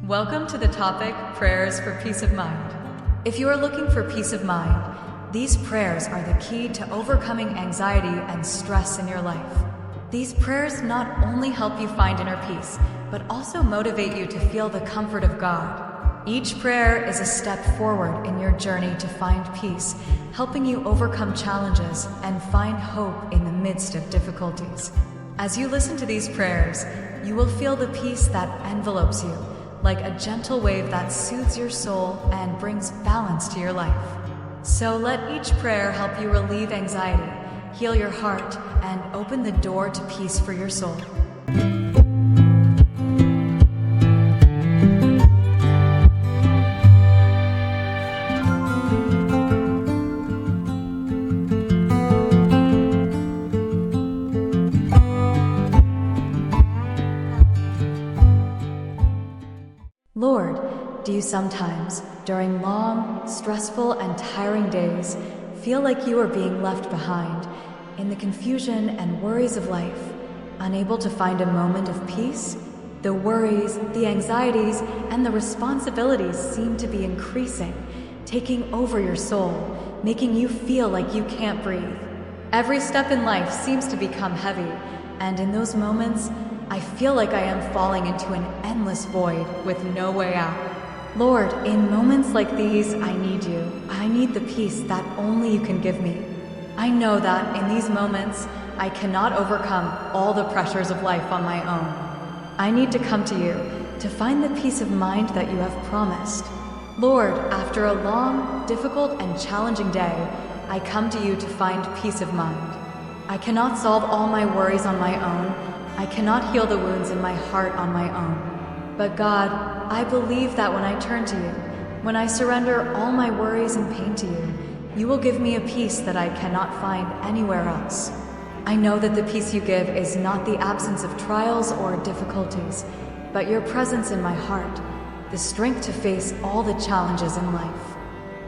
Welcome to the topic, Prayers for Peace of Mind. If you are looking for peace of mind, these prayers are the key to overcoming anxiety and stress in your life. These prayers not only help you find inner peace, but also motivate you to feel the comfort of God. Each prayer is a step forward in your journey to find peace, helping you overcome challenges and find hope in the midst of difficulties. As you listen to these prayers, you will feel the peace that envelopes you, like a gentle wave that soothes your soul and brings balance to your life. So let each prayer help you relieve anxiety, heal your heart, and open the door to peace for your soul. Lord, do you sometimes, during long, stressful, and tiring days, feel like you are being left behind in the confusion and worries of life, unable to find a moment of peace? The worries, the anxieties, and the responsibilities seem to be increasing, taking over your soul, making you feel like you can't breathe. Every step in life seems to become heavy, and in those moments, I feel like I am falling into an endless void with no way out. Lord, in moments like these, I need you. I need the peace that only you can give me. I know that in these moments, I cannot overcome all the pressures of life on my own. I need to come to you to find the peace of mind that you have promised. Lord, after a long, difficult, and challenging day, I come to you to find peace of mind. I cannot solve all my worries on my own. I cannot heal the wounds in my heart on my own. But God, I believe that when I turn to you, when I surrender all my worries and pain to you, you will give me a peace that I cannot find anywhere else. I know that the peace you give is not the absence of trials or difficulties, but your presence in my heart, the strength to face all the challenges in life.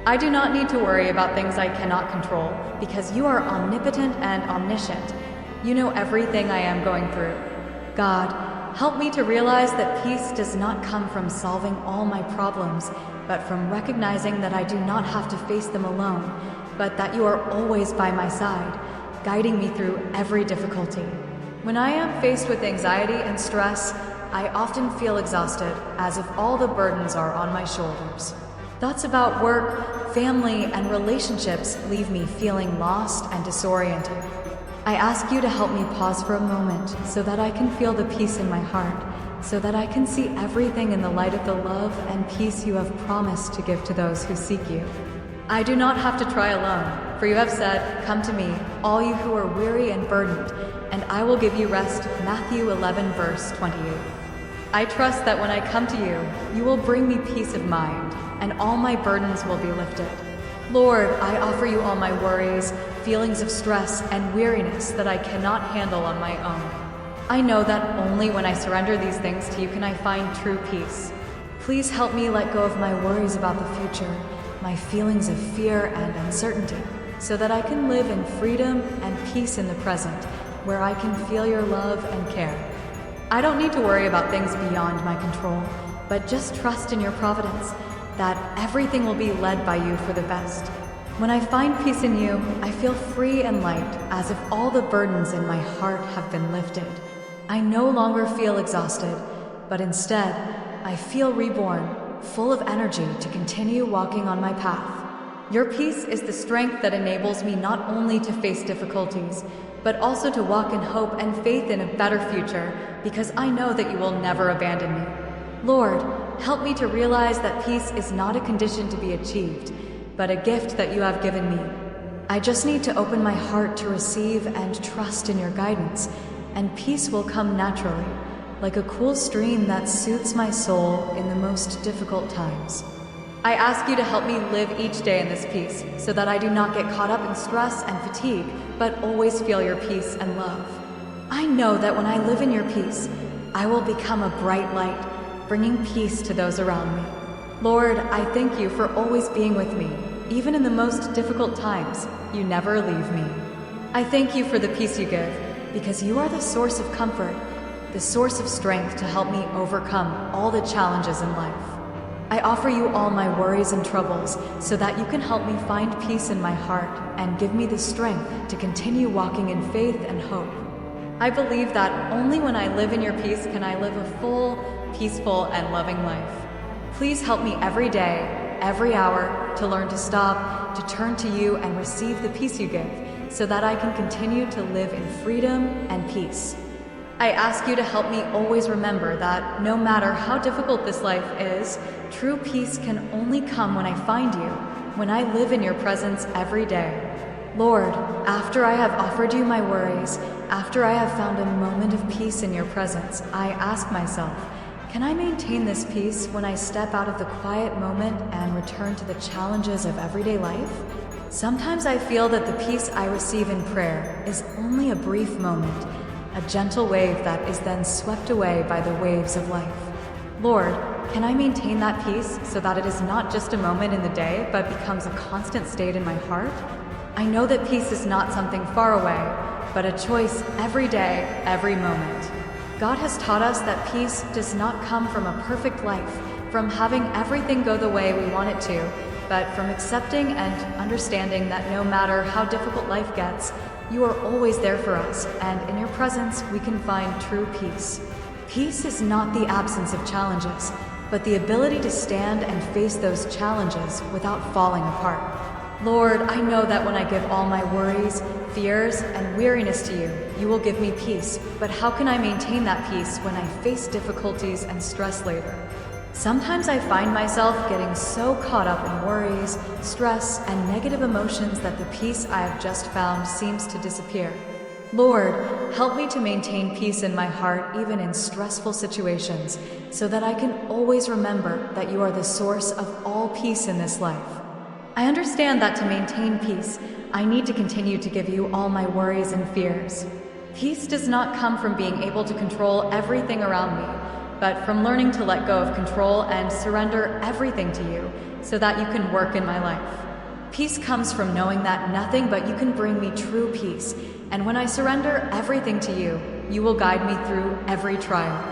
I do not need to worry about things I cannot control, because you are omnipotent and omniscient. You know everything I am going through. God, help me to realize that peace does not come from solving all my problems, but from recognizing that I do not have to face them alone, but that you are always by my side, guiding me through every difficulty. When I am faced with anxiety and stress, I often feel exhausted, as if all the burdens are on my shoulders. Thoughts about work, family, and relationships leave me feeling lost and disoriented. I ask you to help me pause for a moment so that I can feel the peace in my heart, so that I can see everything in the light of the love and peace you have promised to give to those who seek you. I do not have to try alone, for you have said, "Come to me, all you who are weary and burdened, and I will give you rest." Matthew 11, verse 28. I trust that when I come to you, you will bring me peace of mind, and all my burdens will be lifted. Lord, I offer you all my worries, feelings of stress, and weariness that I cannot handle on my own. I know that only when I surrender these things to you can I find true peace. Please help me let go of my worries about the future, my feelings of fear and uncertainty, so that I can live in freedom and peace in the present, where I can feel your love and care. I don't need to worry about things beyond my control, but just trust in your providence, that everything will be led by you for the best. When I find peace in you, I feel free and light, as if all the burdens in my heart have been lifted. I no longer feel exhausted, but instead, I feel reborn, full of energy to continue walking on my path. Your peace is the strength that enables me not only to face difficulties, but also to walk in hope and faith in a better future, because I know that you will never abandon me. Lord, help me to realize that peace is not a condition to be achieved, but a gift that you have given me. I just need to open my heart to receive and trust in your guidance, and peace will come naturally, like a cool stream that soothes my soul in the most difficult times. I ask you to help me live each day in this peace, so that I do not get caught up in stress and fatigue, but always feel your peace and love. I know that when I live in your peace, I will become a bright light, bringing peace to those around me. Lord, I thank you for always being with me. Even in the most difficult times, you never leave me. I thank you for the peace you give, because you are the source of comfort. the source of strength to help me overcome all the challenges in life. I offer you all my worries and troubles so that you can help me find peace in my heart and give me the strength to continue walking in faith and hope. I believe that only when I live in your peace can I live a full, peaceful, and loving life. Please help me every day, every hour, to learn to stop, to turn to you and receive the peace you give, so that I can continue to live in freedom and peace. I ask you to help me always remember that no matter how difficult this life is, true peace can only come when I find you, when I live in your presence every day. Lord, after I have offered you my worries, after I have found a moment of peace in your presence, I ask myself, can I maintain this peace when I step out of the quiet moment and return to the challenges of everyday life? Sometimes I feel that the peace I receive in prayer is only a brief moment, a gentle wave that is then swept away by the waves of life. Lord, can I maintain that peace so that it is not just a moment in the day, but becomes a constant state in my heart? I know that peace is not something far away, but a choice every day, every moment. God has taught us that peace does not come from a perfect life, from having everything go the way we want it to, but from accepting and understanding that no matter how difficult life gets, you are always there for us, and in your presence we can find true peace. Peace is not the absence of challenges, but the ability to stand and face those challenges without falling apart. Lord, I know that when I give all my worries, fears, and weariness to you, you will give me peace. But how can I maintain that peace when I face difficulties and stress later? Sometimes I find myself getting so caught up in worries, stress, and negative emotions that the peace I have just found seems to disappear. Lord, help me to maintain peace in my heart even in stressful situations, so that I can always remember that you are the source of all peace in this life. I understand that to maintain peace, I need to continue to give you all my worries and fears. Peace does not come from being able to control everything around me, but from learning to let go of control and surrender everything to you so that you can work in my life. Peace comes from knowing that nothing but you can bring me true peace, and when I surrender everything to you, you will guide me through every trial.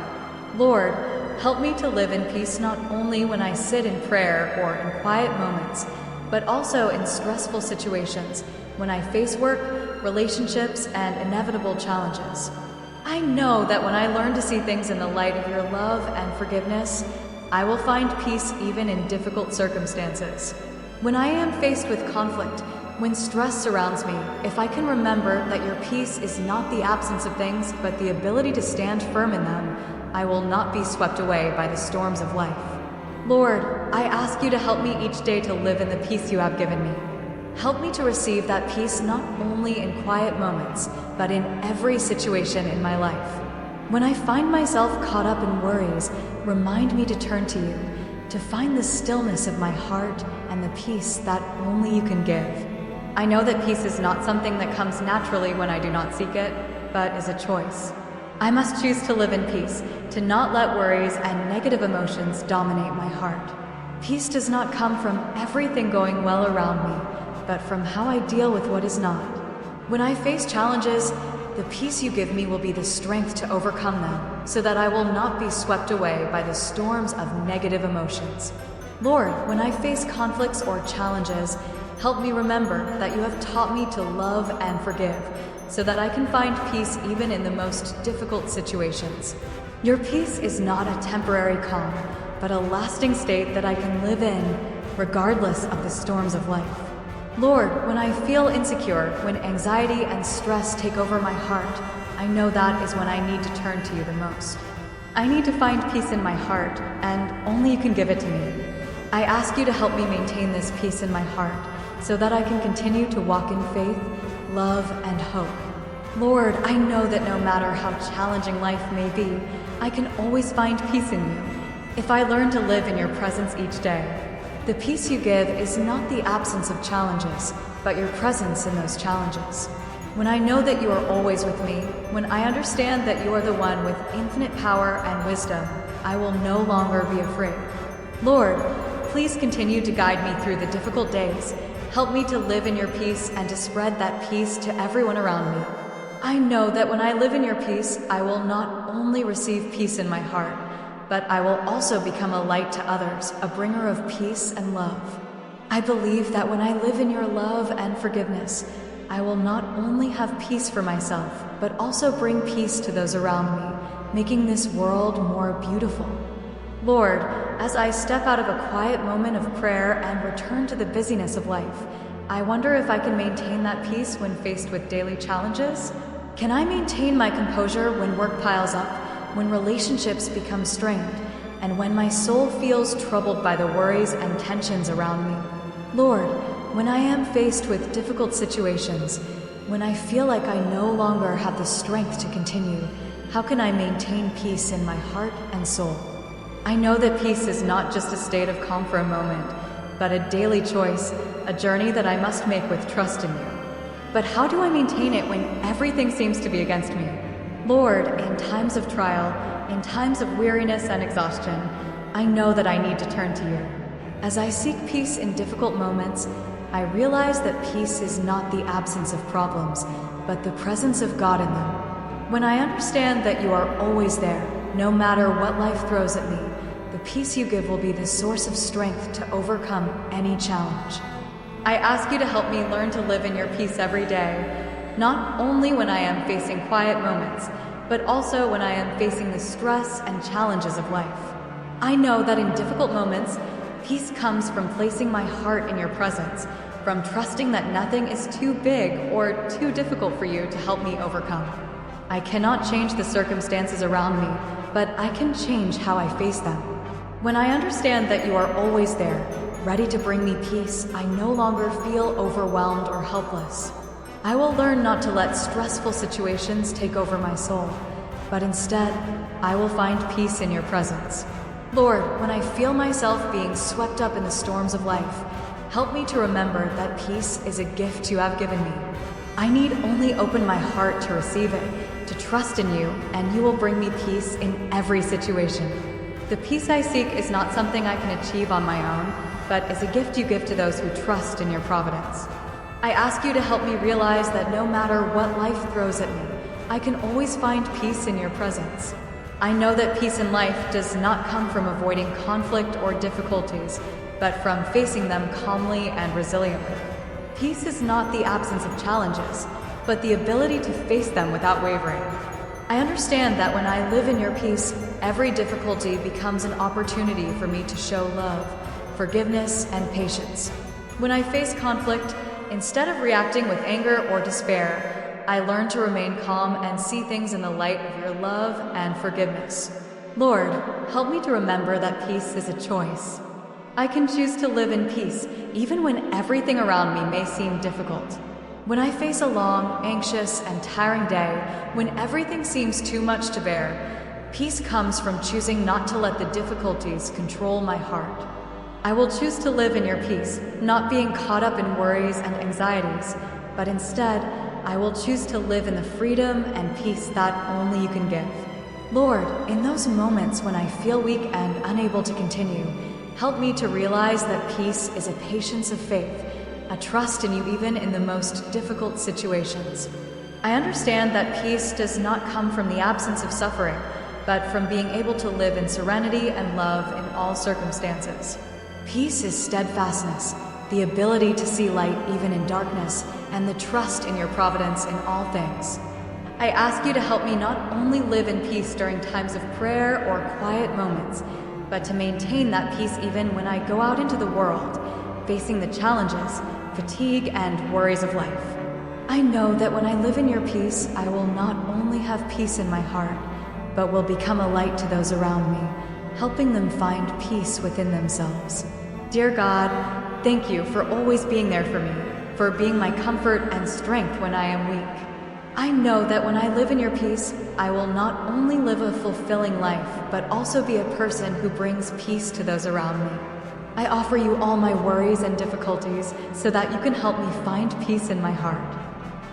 Lord, help me to live in peace not only when I sit in prayer or in quiet moments, but also in stressful situations when I face work, relationships, and inevitable challenges. I know that when I learn to see things in the light of your love and forgiveness, I will find peace even in difficult circumstances. When I am faced with conflict, when stress surrounds me, if I can remember that your peace is not the absence of things, but the ability to stand firm in them, I will not be swept away by the storms of life. Lord, I ask you to help me each day to live in the peace you have given me. Help me to receive that peace not only in quiet moments, but in every situation in my life. When I find myself caught up in worries, remind me to turn to you, to find the stillness of my heart and the peace that only you can give. I know that peace is not something that comes naturally when I do not seek it, but is a choice. I must choose to live in peace, to not let worries and negative emotions dominate my heart. Peace does not come from everything going well around me, but from how I deal with what is not. When I face challenges, the peace you give me will be the strength to overcome them, so that I will not be swept away by the storms of negative emotions. Lord, when I face conflicts or challenges, help me remember that you have taught me to love and forgive, so that I can find peace even in the most difficult situations. Your peace is not a temporary calm, but a lasting state that I can live in, regardless of the storms of life. Lord, when I feel insecure, when anxiety and stress take over my heart, I know that is when I need to turn to you the most. I need to find peace in my heart, and only you can give it to me. I ask you to help me maintain this peace in my heart, so that I can continue to walk in faith, love, and hope. Lord, I know that no matter how challenging life may be, I can always find peace in you, if I learn to live in your presence each day. The peace you give is not the absence of challenges, but your presence in those challenges. When I know that you are always with me, when I understand that you are the one with infinite power and wisdom, I will no longer be afraid. Lord, please continue to guide me through the difficult days. Help me to live in your peace and to spread that peace to everyone around me. I know that when I live in your peace, I will not only receive peace in my heart, but I will also become a light to others, a bringer of peace and love. I believe that when I live in your love and forgiveness, I will not only have peace for myself, but also bring peace to those around me, making this world more beautiful. Lord, as I step out of a quiet moment of prayer and return to the busyness of life, I wonder if I can maintain that peace when faced with daily challenges. Can I maintain my composure when work piles up, when relationships become strained, and when my soul feels troubled by the worries and tensions around me? Lord, when I am faced with difficult situations, when I feel like I no longer have the strength to continue, how can I maintain peace in my heart and soul? I know that peace is not just a state of calm for a moment, but a daily choice, a journey that I must make with trust in you. But how do I maintain it when everything seems to be against me? Lord, in times of trial, in times of weariness and exhaustion, I know that I need to turn to you. As I seek peace in difficult moments, I realize that peace is not the absence of problems, but the presence of God in them. When I understand that you are always there, no matter what life throws at me, the peace you give will be the source of strength to overcome any challenge. I ask you to help me learn to live in your peace every day, not only when I am facing quiet moments, but also when I am facing the stress and challenges of life. I know that in difficult moments, peace comes from placing my heart in your presence, from trusting that nothing is too big or too difficult for you to help me overcome. I cannot change the circumstances around me, but I can change how I face them. When I understand that you are always there, ready to bring me peace, I no longer feel overwhelmed or helpless. I will learn not to let stressful situations take over my soul, but instead, I will find peace in your presence. Lord, when I feel myself being swept up in the storms of life, help me to remember that peace is a gift you have given me. I need only open my heart to receive it, to trust in you, and you will bring me peace in every situation. The peace I seek is not something I can achieve on my own, but is a gift you give to those who trust in your providence. I ask you to help me realize that no matter what life throws at me, I can always find peace in your presence. I know that peace in life does not come from avoiding conflict or difficulties, but from facing them calmly and resiliently. Peace is not the absence of challenges, but the ability to face them without wavering. I understand that when I live in your peace, every difficulty becomes an opportunity for me to show love, forgiveness, and patience. When I face conflict, instead of reacting with anger or despair, I learn to remain calm and see things in the light of your love and forgiveness. Lord, help me to remember that peace is a choice. I can choose to live in peace even when everything around me may seem difficult. When I face a long, anxious, and tiring day, when everything seems too much to bear, peace comes from choosing not to let the difficulties control my heart. I will choose to live in your peace, not being caught up in worries and anxieties, but instead, I will choose to live in the freedom and peace that only you can give. Lord, in those moments when I feel weak and unable to continue, help me to realize that peace is a patience of faith, a trust in you even in the most difficult situations. I understand that peace does not come from the absence of suffering, but from being able to live in serenity and love in all circumstances. Peace is steadfastness, the ability to see light even in darkness, and the trust in your providence in all things. I ask you to help me not only live in peace during times of prayer or quiet moments, but to maintain that peace even when I go out into the world, facing the challenges, fatigue, and worries of life. I know that when I live in your peace, I will not only have peace in my heart, but will become a light to those around me, helping them find peace within themselves. Dear God, thank you for always being there for me, for being my comfort and strength when I am weak. I know that when I live in your peace, I will not only live a fulfilling life, but also be a person who brings peace to those around me. I offer you all my worries and difficulties so that you can help me find peace in my heart.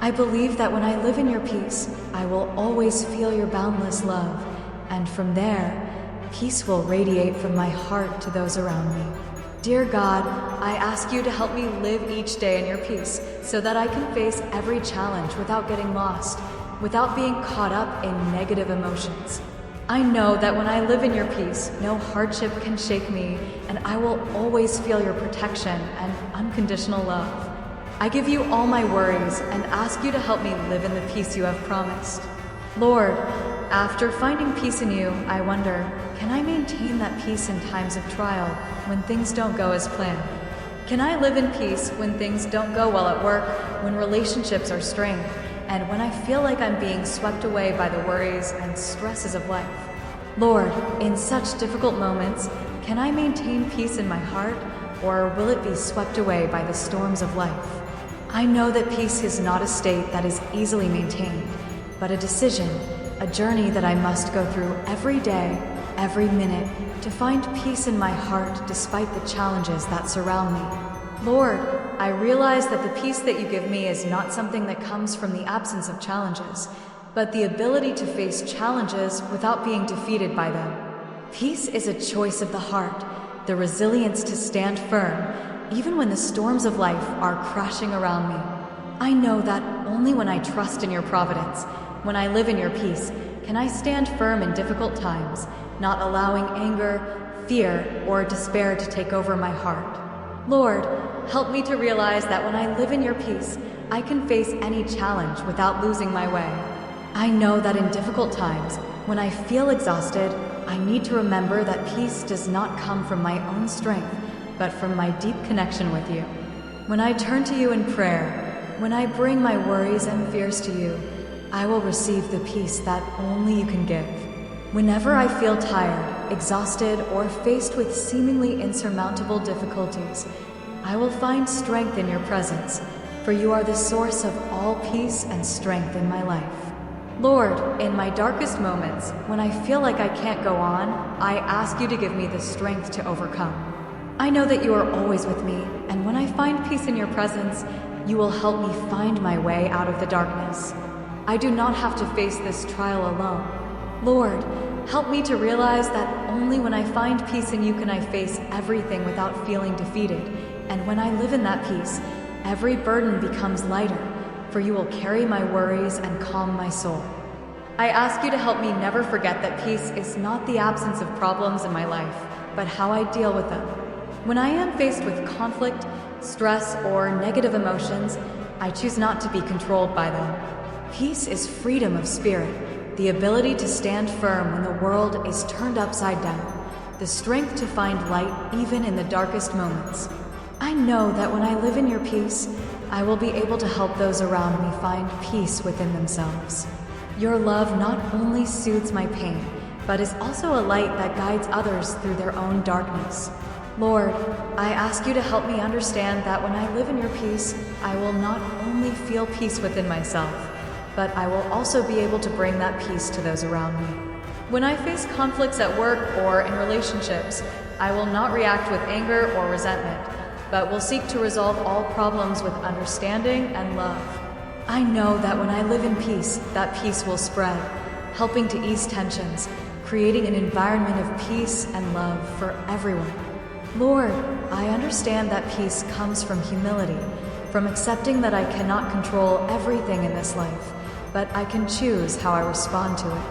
I believe that when I live in your peace, I will always feel your boundless love, and from there, peace will radiate from my heart to those around me. Dear God, I ask you to help me live each day in your peace so that I can face every challenge without getting lost, without being caught up in negative emotions. I know that when I live in your peace, no hardship can shake me, and I will always feel your protection and unconditional love. I give you all my worries and ask you to help me live in the peace you have promised. Lord, after finding peace in you, I wonder, can I maintain that peace in times of trial when things don't go as planned? Can I live in peace when things don't go well at work, when relationships are strained, and when I feel like I'm being swept away by the worries and stresses of life? Lord, in such difficult moments, can I maintain peace in my heart, or will it be swept away by the storms of life? I know that peace is not a state that is easily maintained, but a decision, a journey that I must go through every day, every minute, to find peace in my heart despite the challenges that surround me. Lord, I realize that the peace that you give me is not something that comes from the absence of challenges, but the ability to face challenges without being defeated by them. Peace is a choice of the heart, the resilience to stand firm, even when the storms of life are crashing around me. I know that only when I trust in your providence, when I live in your peace, can I stand firm in difficult times, not allowing anger, fear, or despair to take over my heart. Lord, help me to realize that when I live in your peace, I can face any challenge without losing my way. I know that in difficult times, when I feel exhausted, I need to remember that peace does not come from my own strength, but from my deep connection with you. When I turn to you in prayer, when I bring my worries and fears to you, I will receive the peace that only you can give. Whenever I feel tired, exhausted, or faced with seemingly insurmountable difficulties, I will find strength in your presence, for you are the source of all peace and strength in my life. Lord, in my darkest moments, when I feel like I can't go on, I ask you to give me the strength to overcome. I know that you are always with me, and when I find peace in your presence, you will help me find my way out of the darkness. I do not have to face this trial alone. Lord, help me to realize that only when I find peace in you can I face everything without feeling defeated, and when I live in that peace, every burden becomes lighter, for you will carry my worries and calm my soul. I ask you to help me never forget that peace is not the absence of problems in my life, but how I deal with them. When I am faced with conflict, stress, or negative emotions, I choose not to be controlled by them. Peace is freedom of spirit, the ability to stand firm when the world is turned upside down, the strength to find light even in the darkest moments. I know that when I live in your peace, I will be able to help those around me find peace within themselves. Your love not only soothes my pain, but is also a light that guides others through their own darkness. Lord, I ask you to help me understand that when I live in your peace, I will not only feel peace within myself, but I will also be able to bring that peace to those around me. When I face conflicts at work or in relationships, I will not react with anger or resentment, but will seek to resolve all problems with understanding and love. I know that when I live in peace, that peace will spread, helping to ease tensions, creating an environment of peace and love for everyone. Lord, I understand that peace comes from humility, from accepting that I cannot control everything in this life, but I can choose how I respond to it.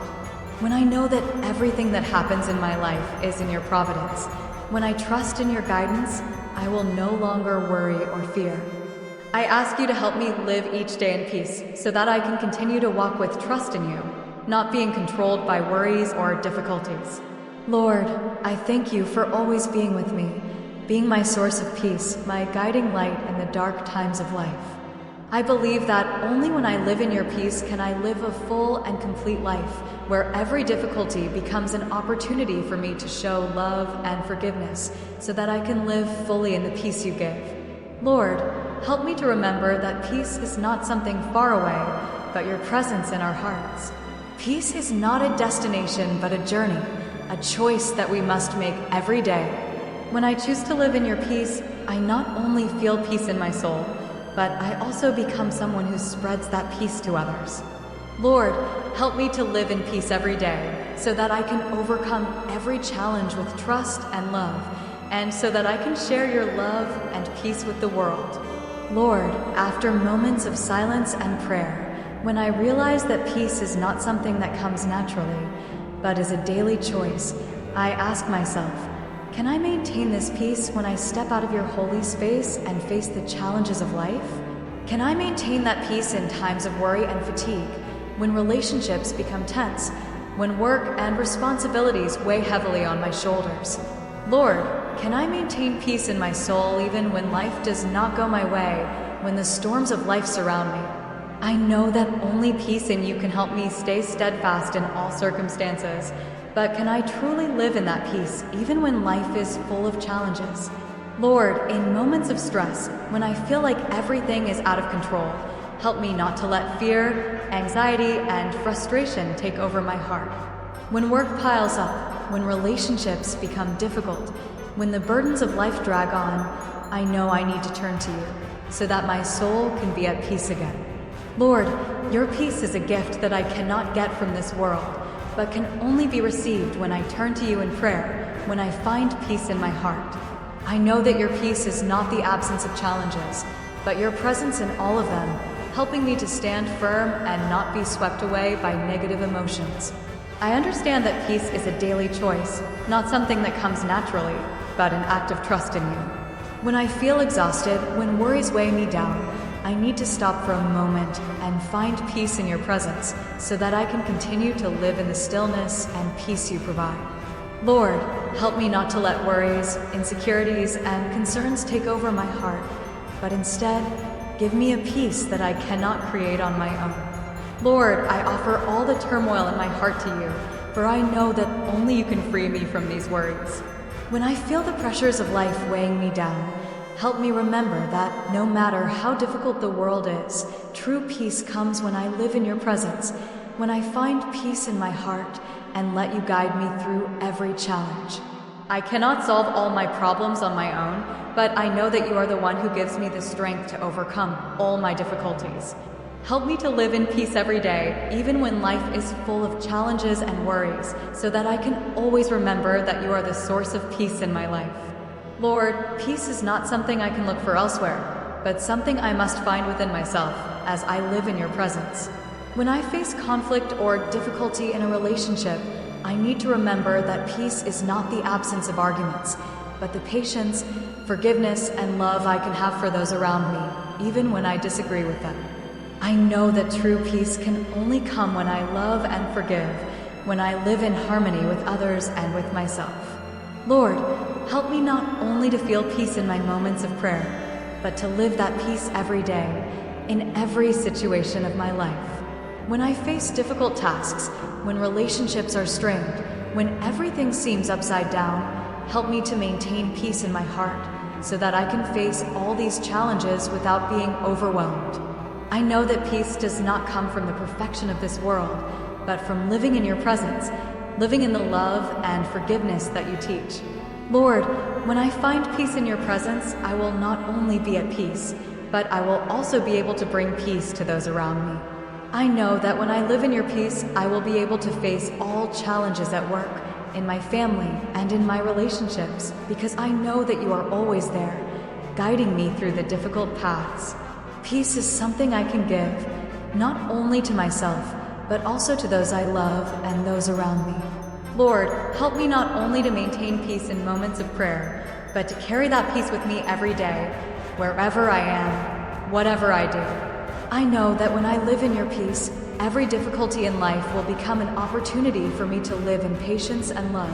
When I know that everything that happens in my life is in your providence, when I trust in your guidance, I will no longer worry or fear. I ask you to help me live each day in peace so that I can continue to walk with trust in you, not being controlled by worries or difficulties. Lord, I thank you for always being with me, being my source of peace, my guiding light in the dark times of life. I believe that only when I live in your peace can I live a full and complete life, where every difficulty becomes an opportunity for me to show love and forgiveness, so that I can live fully in the peace you give. Lord, help me to remember that peace is not something far away, but your presence in our hearts. Peace is not a destination, but a journey, a choice that we must make every day. When I choose to live in your peace, I not only feel peace in my soul, but I also become someone who spreads that peace to others. Lord, help me to live in peace every day, so that I can overcome every challenge with trust and love, and so that I can share your love and peace with the world. Lord, after moments of silence and prayer, when I realize that peace is not something that comes naturally, but is a daily choice, I ask myself, can I maintain this peace when I step out of your holy space and face the challenges of life? Can I maintain that peace in times of worry and fatigue, when relationships become tense, when work and responsibilities weigh heavily on my shoulders? Lord, can I maintain peace in my soul even when life does not go my way, when the storms of life surround me? I know that only peace in you can help me stay steadfast in all circumstances, but can I truly live in that peace even when life is full of challenges? Lord, in moments of stress, when I feel like everything is out of control, help me not to let fear, anxiety, and frustration take over my heart. When work piles up, when relationships become difficult, when the burdens of life drag on, I know I need to turn to you so that my soul can be at peace again. Lord, your peace is a gift that I cannot get from this world, but can only be received when I turn to you in prayer, when I find peace in my heart. I know that your peace is not the absence of challenges, but your presence in all of them, helping me to stand firm and not be swept away by negative emotions. I understand that peace is a daily choice, not something that comes naturally, but an act of trust in you. When I feel exhausted, when worries weigh me down, I need to stop for a moment and find peace in your presence so that I can continue to live in the stillness and peace you provide. Lord, help me not to let worries, insecurities, and concerns take over my heart, but instead, give me a peace that I cannot create on my own. Lord, I offer all the turmoil in my heart to you, for I know that only you can free me from these worries. When I feel the pressures of life weighing me down, help me remember that no matter how difficult the world is, true peace comes when I live in your presence, when I find peace in my heart and let you guide me through every challenge. I cannot solve all my problems on my own, but I know that you are the one who gives me the strength to overcome all my difficulties. Help me to live in peace every day, even when life is full of challenges and worries, so that I can always remember that you are the source of peace in my life. Lord, peace is not something I can look for elsewhere, but something I must find within myself as I live in your presence. When I face conflict or difficulty in a relationship, I need to remember that peace is not the absence of arguments, but the patience, forgiveness, and love I can have for those around me, even when I disagree with them. I know that true peace can only come when I love and forgive, when I live in harmony with others and with myself. Lord, help me not only to feel peace in my moments of prayer, but to live that peace every day, in every situation of my life. When I face difficult tasks, when relationships are strained, when everything seems upside down, help me to maintain peace in my heart so that I can face all these challenges without being overwhelmed. I know that peace does not come from the perfection of this world, but from living in your presence, living in the love and forgiveness that you teach. Lord, when I find peace in your presence, I will not only be at peace, but I will also be able to bring peace to those around me. I know that when I live in your peace, I will be able to face all challenges at work, in my family, and in my relationships, because I know that you are always there, guiding me through the difficult paths. Peace is something I can give, not only to myself, but also to those I love and those around me. Lord, help me not only to maintain peace in moments of prayer, but to carry that peace with me every day, wherever I am, whatever I do. I know that when I live in your peace, every difficulty in life will become an opportunity for me to live in patience and love,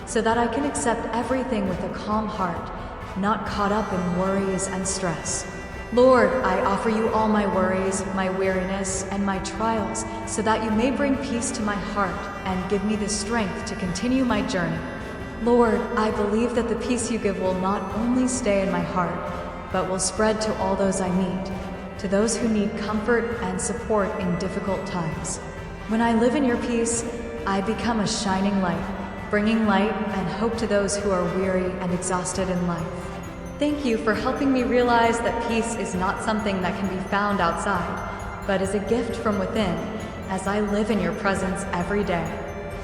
so that I can accept everything with a calm heart, not caught up in worries and stress. Lord, I offer you all my worries, my weariness, and my trials, so that you may bring peace to my heart and give me the strength to continue my journey. Lord, I believe that the peace you give will not only stay in my heart, but will spread to all those I meet, to those who need comfort and support in difficult times. When I live in your peace, I become a shining light, bringing light and hope to those who are weary and exhausted in life. Thank you for helping me realize that peace is not something that can be found outside, but is a gift from within as I live in your presence every day.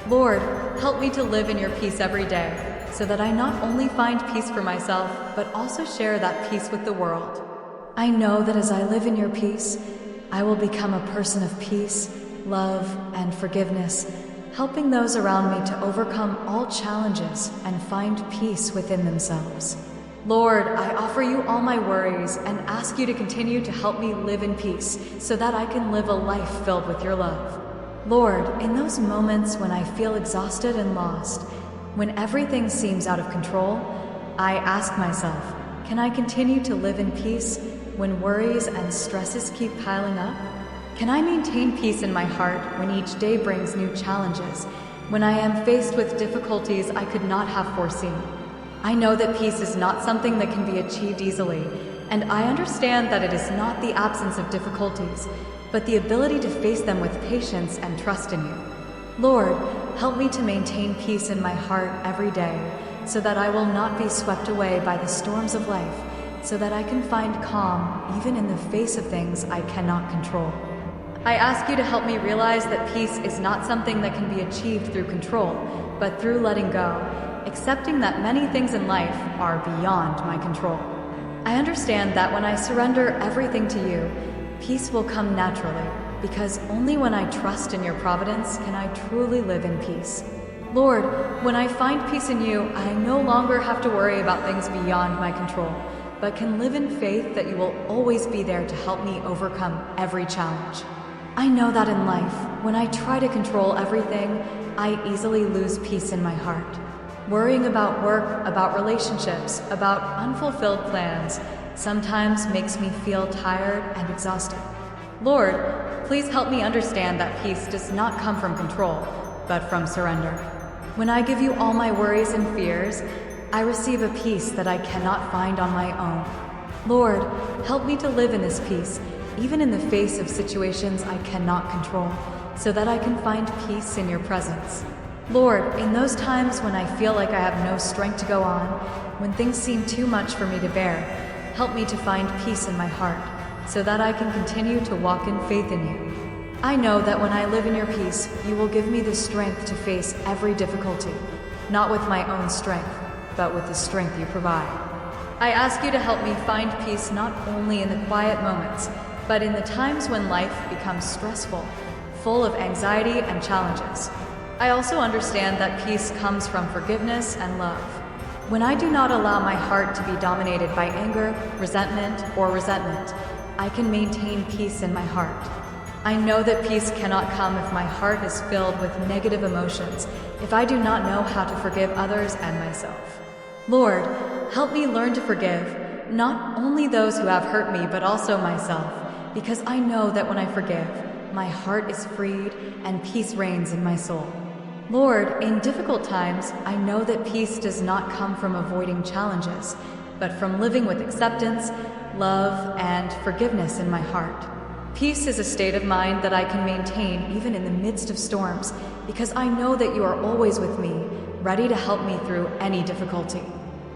Lord, help me to live in your peace every day, so that I not only find peace for myself, but also share that peace with the world. I know that as I live in your peace, I will become a person of peace, love, and forgiveness, helping those around me to overcome all challenges and find peace within themselves. Lord, I offer you all my worries and ask you to continue to help me live in peace so that I can live a life filled with your love. Lord, in those moments when I feel exhausted and lost, when everything seems out of control, I ask myself, can I continue to live in peace when worries and stresses keep piling up? Can I maintain peace in my heart when each day brings new challenges, when I am faced with difficulties I could not have foreseen? I know that peace is not something that can be achieved easily, and I understand that it is not the absence of difficulties, but the ability to face them with patience and trust in you. Lord, help me to maintain peace in my heart every day, so that I will not be swept away by the storms of life, so that I can find calm even in the face of things I cannot control. I ask you to help me realize that peace is not something that can be achieved through control, but through letting go, accepting that many things in life are beyond my control. I understand that when I surrender everything to you, peace will come naturally, because only when I trust in your providence can I truly live in peace. Lord, when I find peace in you, I no longer have to worry about things beyond my control, but can live in faith that you will always be there to help me overcome every challenge. I know that in life, when I try to control everything, I easily lose peace in my heart. Worrying about work, about relationships, about unfulfilled plans sometimes makes me feel tired and exhausted. Lord, please help me understand that peace does not come from control, but from surrender. When I give you all my worries and fears, I receive a peace that I cannot find on my own. Lord, help me to live in this peace, even in the face of situations I cannot control, so that I can find peace in your presence. Lord, in those times when I feel like I have no strength to go on, when things seem too much for me to bear, help me to find peace in my heart, so that I can continue to walk in faith in you. I know that when I live in your peace, you will give me the strength to face every difficulty, not with my own strength, but with the strength you provide. I ask you to help me find peace not only in the quiet moments, but in the times when life becomes stressful, full of anxiety and challenges. I also understand that peace comes from forgiveness and love. When I do not allow my heart to be dominated by anger, resentment, I can maintain peace in my heart. I know that peace cannot come if my heart is filled with negative emotions, if I do not know how to forgive others and myself. Lord, help me learn to forgive, not only those who have hurt me, but also myself, because I know that when I forgive, my heart is freed and peace reigns in my soul. Lord, in difficult times, I know that peace does not come from avoiding challenges, but from living with acceptance, love, and forgiveness in my heart. Peace is a state of mind that I can maintain even in the midst of storms, because I know that you are always with me, ready to help me through any difficulty.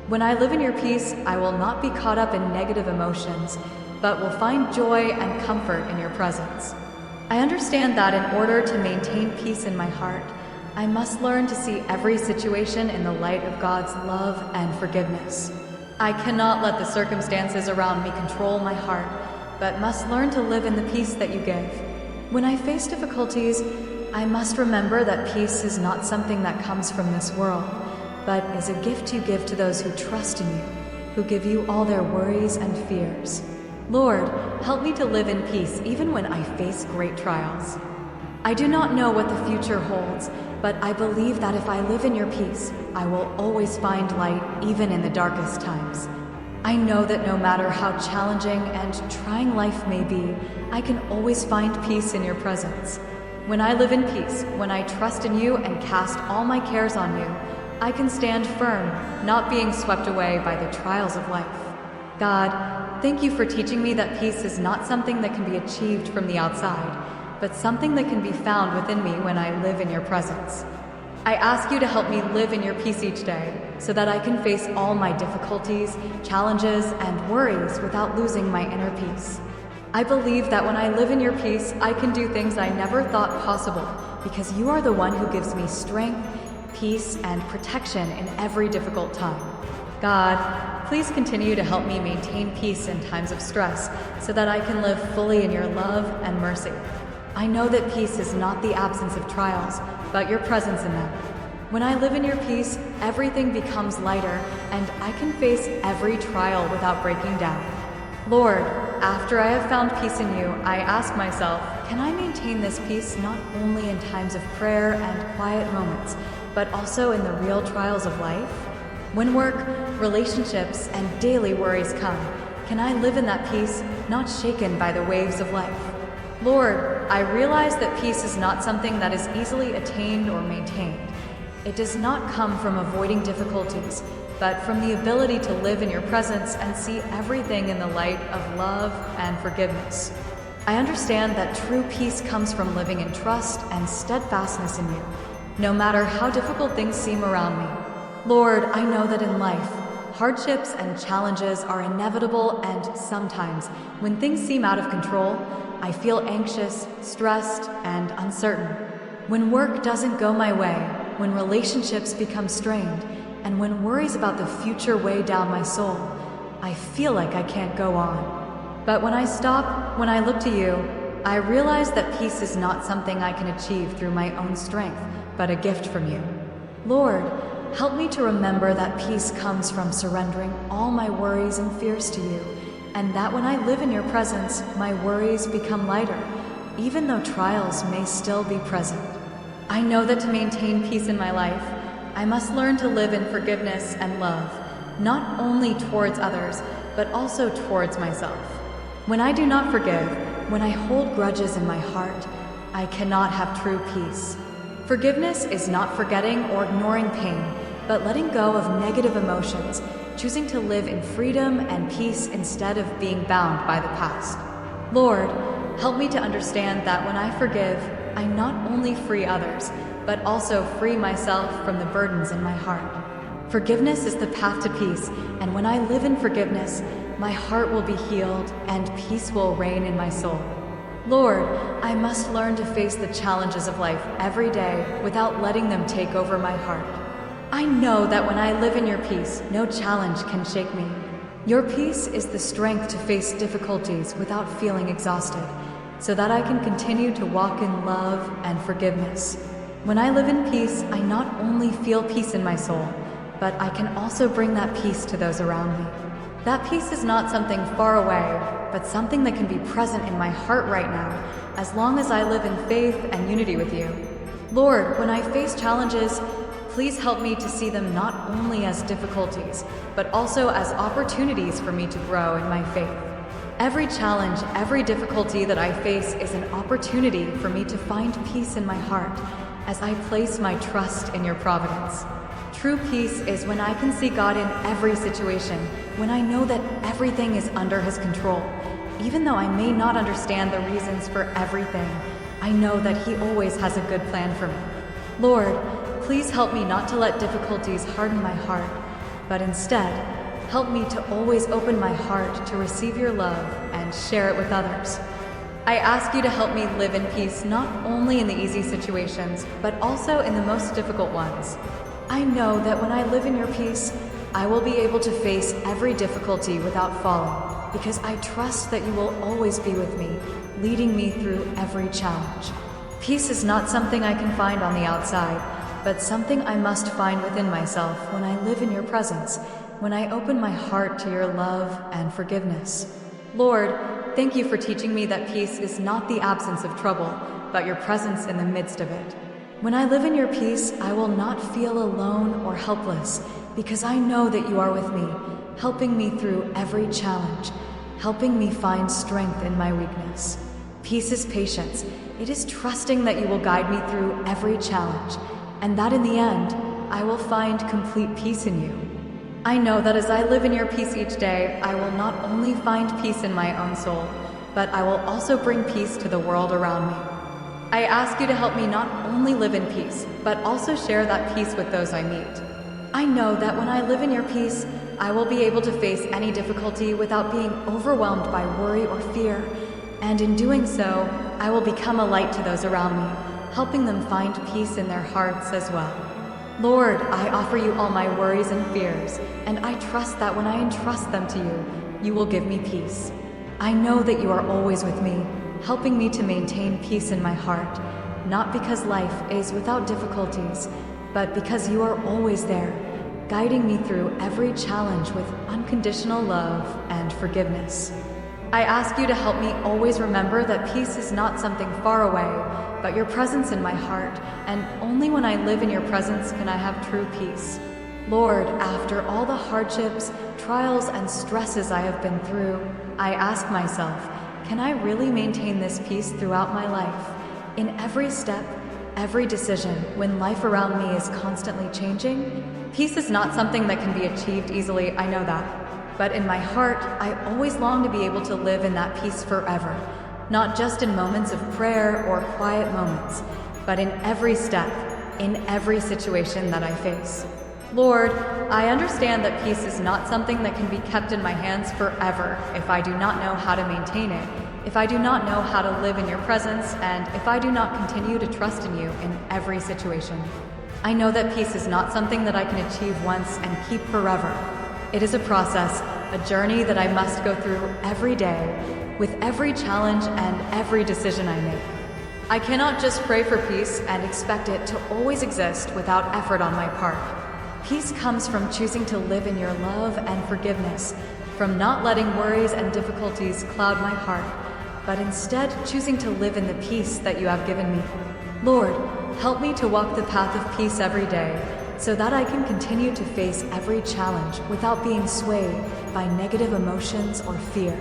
When I live in your peace, I will not be caught up in negative emotions, but will find joy and comfort in your presence. I understand that in order to maintain peace in my heart, I must learn to see every situation in the light of God's love and forgiveness. I cannot let the circumstances around me control my heart, but must learn to live in the peace that you give. When I face difficulties, I must remember that peace is not something that comes from this world, but is a gift you give to those who trust in you, who give you all their worries and fears. Lord, help me to live in peace even when I face great trials. I do not know what the future holds, but I believe that if I live in your peace, I will always find light even in the darkest times. I know that no matter how challenging and trying life may be, I can always find peace in your presence. When I live in peace, when I trust in you and cast all my cares on you, I can stand firm, not being swept away by the trials of life. God, thank you for teaching me that peace is not something that can be achieved from the outside, but something that can be found within me when I live in your presence. I ask you to help me live in your peace each day, so that I can face all my difficulties, challenges, and worries without losing my inner peace. I believe that when I live in your peace, I can do things I never thought possible, because you are the one who gives me strength, peace, and protection in every difficult time. God, Please continue to help me maintain peace in times of stress so that I can live fully in your love and mercy. I know that peace is not the absence of trials, but your presence in them. When I live in your peace, everything becomes lighter, and I can face every trial without breaking down. Lord, after I have found peace in you, I ask myself, can I maintain this peace not only in times of prayer and quiet moments, but also in the real trials of life? When work, relationships, and daily worries come, can I live in that peace, not shaken by the waves of life? Lord, I realize that peace is not something that is easily attained or maintained. It does not come from avoiding difficulties, but from the ability to live in your presence and see everything in the light of love and forgiveness. I understand that true peace comes from living in trust and steadfastness in you, no matter how difficult things seem around me. Lord, I know that in life, hardships and challenges are inevitable, and sometimes, when things seem out of control, I feel anxious, stressed, and uncertain. When work doesn't go my way, when relationships become strained, and when worries about the future weigh down my soul, I feel like I can't go on. But when I stop, when I look to you, I realize that peace is not something I can achieve through my own strength, but a gift from you. Lord, help me to remember that peace comes from surrendering all my worries and fears to you, and that when I live in your presence, my worries become lighter, even though trials may still be present. I know that to maintain peace in my life, I must learn to live in forgiveness and love, not only towards others, but also towards myself. When I do not forgive, when I hold grudges in my heart, I cannot have true peace. Forgiveness is not forgetting or ignoring pain, but letting go of negative emotions, choosing to live in freedom and peace instead of being bound by the past. Lord, help me to understand that when I forgive, I not only free others, but also free myself from the burdens in my heart. Forgiveness is the path to peace, and when I live in forgiveness, my heart will be healed and peace will reign in my soul. Lord, I must learn to face the challenges of life every day without letting them take over my heart. I know that when I live in your peace, no challenge can shake me. Your peace is the strength to face difficulties without feeling exhausted, so that I can continue to walk in love and forgiveness. When I live in peace, I not only feel peace in my soul, but I can also bring that peace to those around me. That peace is not something far away, but something that can be present in my heart right now, as long as I live in faith and unity with you. Lord, when I face challenges, please help me to see them not only as difficulties, but also as opportunities for me to grow in my faith. Every challenge, every difficulty that I face is an opportunity for me to find peace in my heart as I place my trust in your providence. True peace is when I can see God in every situation, when I know that everything is under His control. Even though I may not understand the reasons for everything, I know that He always has a good plan for me. Lord, please help me not to let difficulties harden my heart, but instead, help me to always open my heart to receive your love and share it with others. I ask you to help me live in peace not only in the easy situations, but also in the most difficult ones. I know that when I live in your peace, I will be able to face every difficulty without falling, because I trust that you will always be with me, leading me through every challenge. Peace is not something I can find on the outside, but something I must find within myself when I live in your presence, when I open my heart to your love and forgiveness. Lord, thank you for teaching me that peace is not the absence of trouble, but your presence in the midst of it. When I live in your peace, I will not feel alone or helpless, because I know that you are with me, helping me through every challenge, helping me find strength in my weakness. Peace is patience. It is trusting that you will guide me through every challenge, and that in the end, I will find complete peace in you. I know that as I live in your peace each day, I will not only find peace in my own soul, but I will also bring peace to the world around me. I ask you to help me not only live in peace, but also share that peace with those I meet. I know that when I live in your peace, I will be able to face any difficulty without being overwhelmed by worry or fear, and in doing so, I will become a light to those around me, helping them find peace in their hearts as well. Lord, I offer you all my worries and fears, and I trust that when I entrust them to you, you will give me peace. I know that you are always with me, helping me to maintain peace in my heart, not because life is without difficulties, but because you are always there, guiding me through every challenge with unconditional love and forgiveness. I ask you to help me always remember that peace is not something far away, but your presence in my heart, and only when I live in your presence can I have true peace. Lord, after all the hardships, trials, and stresses I have been through, I ask myself, can I really maintain this peace throughout my life? In every step, every decision, when life around me is constantly changing? Peace is not something that can be achieved easily, I know that. But in my heart, I always long to be able to live in that peace forever, not just in moments of prayer or quiet moments, but in every step, in every situation that I face. Lord, I understand that peace is not something that can be kept in my hands forever if I do not know how to maintain it, if I do not know how to live in your presence, and if I do not continue to trust in you in every situation. I know that peace is not something that I can achieve once and keep forever. It is a process, a journey that I must go through every day, with every challenge and every decision I make. I cannot just pray for peace and expect it to always exist without effort on my part. Peace comes from choosing to live in your love and forgiveness, from not letting worries and difficulties cloud my heart, but instead choosing to live in the peace that you have given me. Lord, help me to walk the path of peace every day, so that I can continue to face every challenge without being swayed by negative emotions or fear.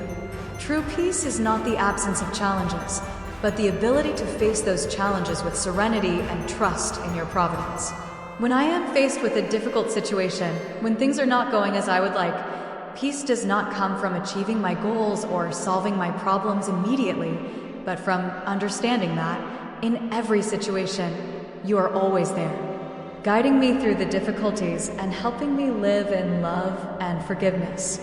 True peace is not the absence of challenges, but the ability to face those challenges with serenity and trust in your providence. When I am faced with a difficult situation, when things are not going as I would like, peace does not come from achieving my goals or solving my problems immediately, but from understanding that, in every situation, you are always there, guiding me through the difficulties and helping me live in love and forgiveness.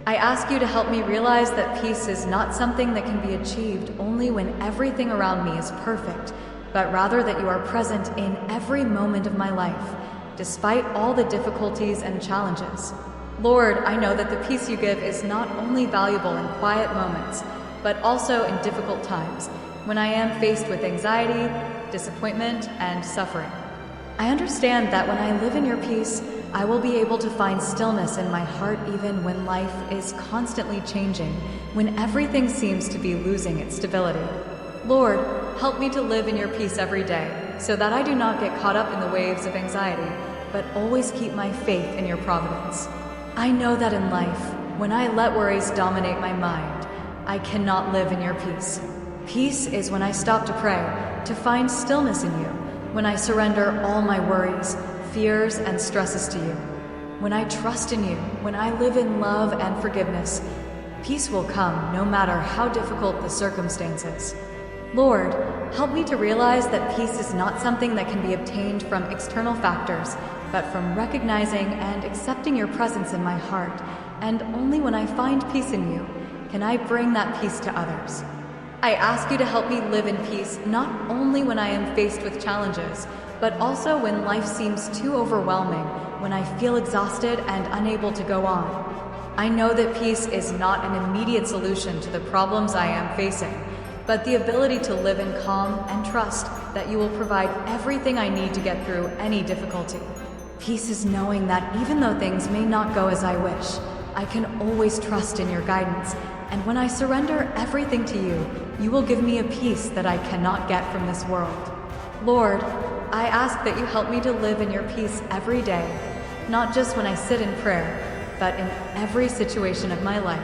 I ask you to help me realize that peace is not something that can be achieved only when everything around me is perfect, but rather that you are present in every moment of my life, despite all the difficulties and challenges. Lord, I know that the peace you give is not only valuable in quiet moments, but also in difficult times, when I am faced with anxiety, disappointment, and suffering. I understand that when I live in your peace, I will be able to find stillness in my heart even when life is constantly changing, when everything seems to be losing its stability. Lord, help me to live in your peace every day, so that I do not get caught up in the waves of anxiety, but always keep my faith in your providence. I know that in life, when I let worries dominate my mind, I cannot live in your peace. Peace is when I stop to pray, to find stillness in you, when I surrender all my worries, fears, and stresses to you. When I trust in you, when I live in love and forgiveness, peace will come no matter how difficult the circumstances. Lord, help me to realize that peace is not something that can be obtained from external factors, but from recognizing and accepting your presence in my heart, and only when I find peace in you can I bring that peace to others. I ask you to help me live in peace not only when I am faced with challenges, but also when life seems too overwhelming, when I feel exhausted and unable to go on. I know that peace is not an immediate solution to the problems I am facing, but the ability to live in calm and trust that you will provide everything I need to get through any difficulty. Peace is knowing that even though things may not go as I wish, I can always trust in your guidance, and when I surrender everything to you, you will give me a peace that I cannot get from this world. Lord, I ask that you help me to live in your peace every day, not just when I sit in prayer, but in every situation of my life.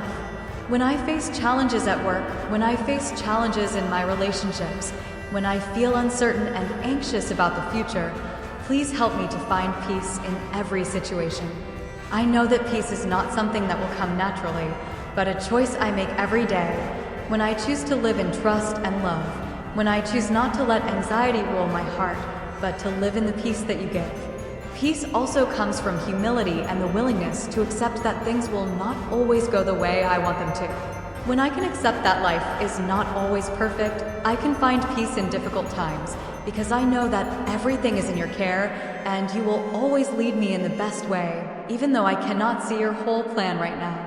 When I face challenges at work, when I face challenges in my relationships, when I feel uncertain and anxious about the future, please help me to find peace in every situation. I know that peace is not something that will come naturally, but a choice I make every day, when I choose to live in trust and love, when I choose not to let anxiety rule my heart, but to live in the peace that you give. Peace also comes from humility and the willingness to accept that things will not always go the way I want them to. When I can accept that life is not always perfect, I can find peace in difficult times, because I know that everything is in your care and you will always lead me in the best way, even though I cannot see your whole plan right now.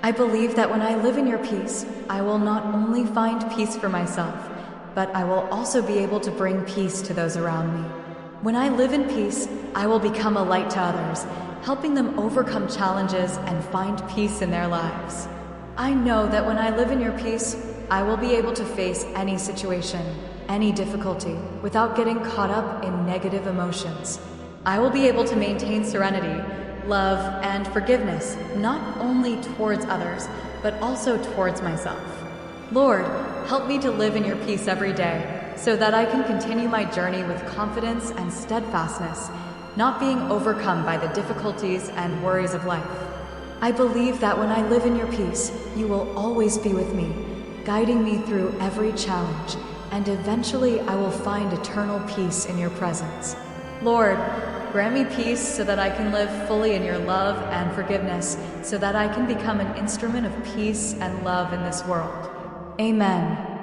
I believe that when I live in your peace, I will not only find peace for myself, but I will also be able to bring peace to those around me. When I live in peace, I will become a light to others, helping them overcome challenges and find peace in their lives. I know that when I live in your peace, I will be able to face any situation, any difficulty, without getting caught up in negative emotions. I will be able to maintain serenity, love, and forgiveness, not only towards others, but also towards myself. Lord, help me to live in your peace every day, so that I can continue my journey with confidence and steadfastness, not being overcome by the difficulties and worries of life. I believe that when I live in your peace, you will always be with me, guiding me through every challenge, and eventually I will find eternal peace in your presence. Lord, grant me peace so that I can live fully in your love and forgiveness, so that I can become an instrument of peace and love in this world. Amen.